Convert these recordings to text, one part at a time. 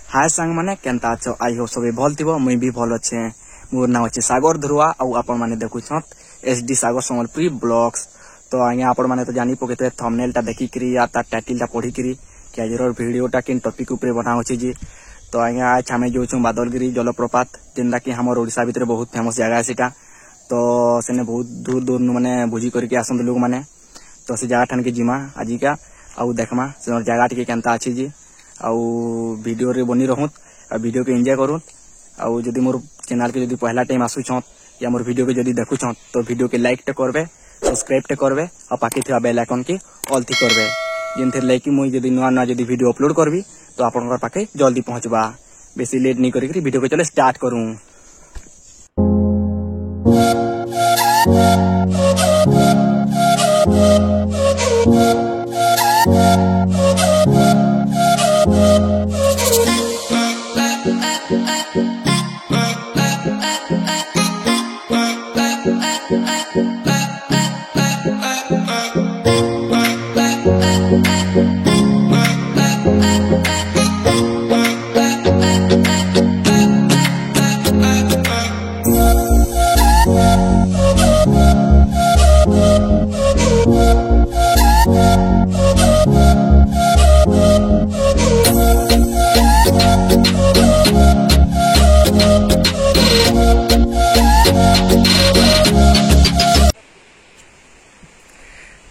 हाय सांग माने केनता अच्छो आई हो सबे भल थिबो मुई भी भल अच्छे। मोर नाम अच्छे सागर धरुआ आउ आपण माने देखुछत एसडी सागर संबलपुरी ब्लॉग्स। तो आज्ञा आपण माने तो जानी पकेते थंबनेल ता देखि करी या ता टाइटल ता पढी करी कि आजर वीडियो ता किन टॉपिक ऊपर बना होची जी। तो आज्ञा आज हमें जो छु बादलगिरी जलप्रपात जेनदा कि हमर ओडिसा भितर बहुत फेमस जगह सेटा। तो सेने बहुत दूर दूर माने भोजी करके आसंत लोग माने। तो से जगह ठान के जिमा आजिका आउ देखमा से जगह टिके केनता अछि जी। आउ वीडियो रे बनी रहूत आ वीडियो के एंजॉय करूँ। आउ जदि मोर चैनल के जदि पहला टाइम आसुछत या मोर वीडियो के जदि देखुछत तो वीडियो के लाइक टे करबे, सब्सक्राइब टे करबे और पाके थिबा बेल आइकन के ऑल थी करबे। जेनथि लाइक मुई जदि नुआ नुआ जदि वीडियो अपलोड करबी तो आपन पाके जल्दी पहुंचबा। बेसी लेट नहीं करी वीडियो को चले स्टार्ट करूँ।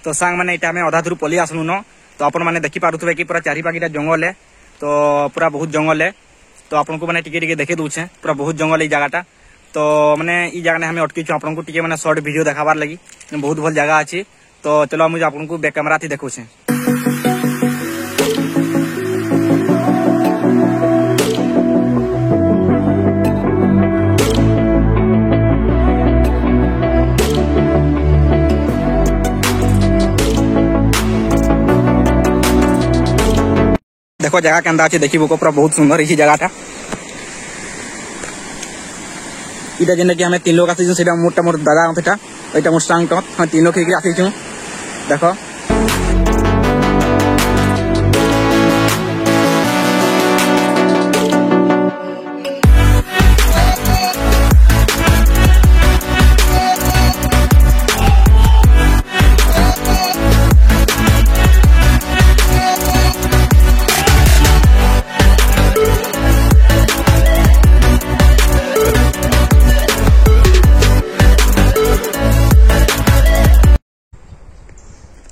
तो सांग माने इटा में अधा दूर पली आसलु न। तो अपन माने देखि पारुथबे कि पूरा चारि पागिटा जंगल है। तो पूरा बहुत जंगल है। तो आपन को माने टिके टिके देखे दूछे पूरा बहुत जंगल है जगहटा। तो माने ई जगह ने हमें अटकी छु आपन को टिके माने शॉर्ट वीडियो देखाबार लगी बहुत भल जगह अछि। तो चलो मुझे आपन को बैक कैमरा थी देखो छे। देखो जगह के अंदाज देखी पूरा बहुत सुंदर है जगहटा। इटा जेने कि हमें तीन लोग आसी सेटा मोटा मोर दादा फेटा एटा मोर सांग तो हम तीन लोग के आसी छु। देखो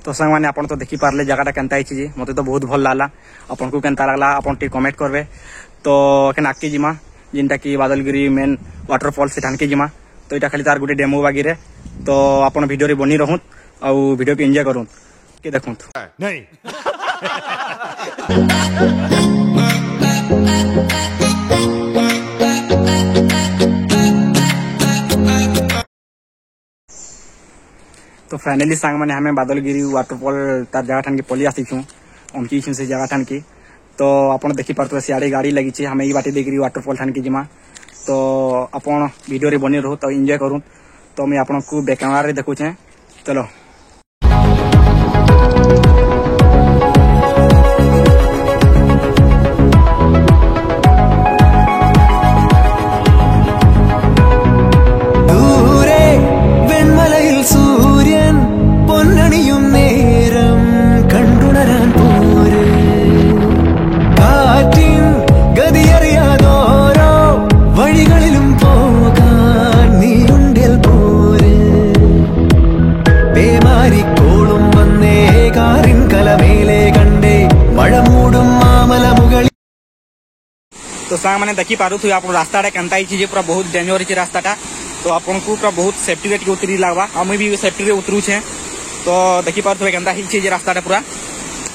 तो संग माने अपन तो देखि पारले जगहटा केनता अछि जी। मते तो बहुत भल लागला। अपन को केनता लागला अपन टी कमेंट करबे। तो एखन आके जिमा जिनटा कि बादलगिरी मेन वाटरफॉल से ठान के जिमा। तो इटा खाली तार गुटे डेमो बागिरे। तो अपन वीडियो रे बनी रहूत और वीडियो के एंजॉय करूत के देखूत नहीं। तो फाइनली सांग माने हमें बादलगिरी वाटरफॉल तार जगह ठान के पली आसी छु उनकी छु से जगह ठान की। तो अपन देखि पारतो सियाड़े गाड़ी लगी छे हमें ई बाटे देगिरी वाटरफॉल ठान के जिमा। तो अपन वीडियो रे बनी रहू तो एंजॉय करूँ। तो मैं आपन को बैक कैमरा रे देखु छे। चलो तो सांग माने देखि पारु थु आपन रास्ताटा केनता छी पूरा बहुत डेंजर छी रास्ताटा। तो आपन को पूरा बहुत सेफ्टी रे उतरी लागबा हम भी सेफ्टी रे उतरू छे। तो देखि पारु थु केनता ही छी रास्ताटा पूरा।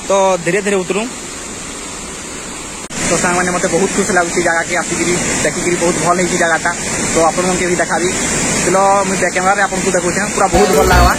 तो धीरे धीरे उतरू। तो सांग माने मते बहुत खुश लागु जगह के आसीगिरी देखिगिरी बहुत भल है जगहटा। तो आपन के भी देखाबी। चलो मैं बैक कैमरा रे आपन को देखु छे पूरा बहुत भल लागबा।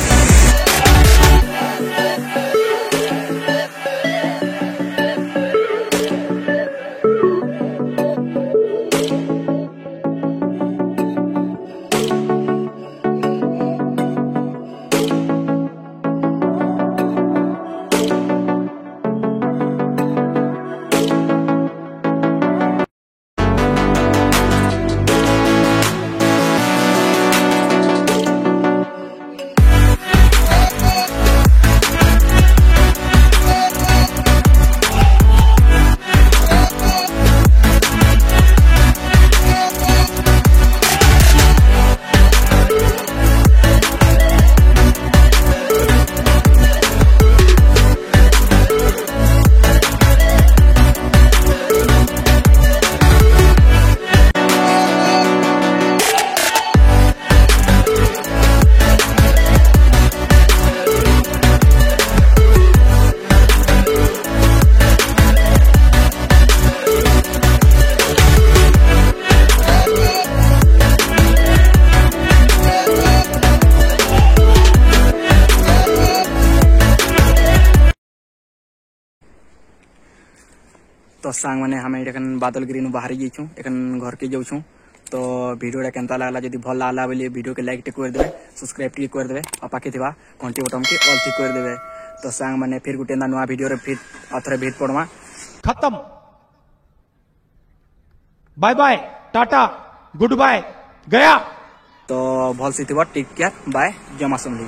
सांग मैंने हमें एखन बादलगिरी नु बाहर जाइछू एखन घर के जाउछू तो वीडियो केनता लागला जदी भल लागला बोली वीडियो के लाइक टे कर देबे सब्सक्राइब टे कर देबे और पाके थिबा घंटी बटन के ऑल टी कर देबे तो सांग मैंने फिर गुटे नुआ वीडियो रे फिर आथरे भेट पड़वा खत्म bye bye tata good bye गया तो भल से थिबा टेक केयर बाय जमा समली।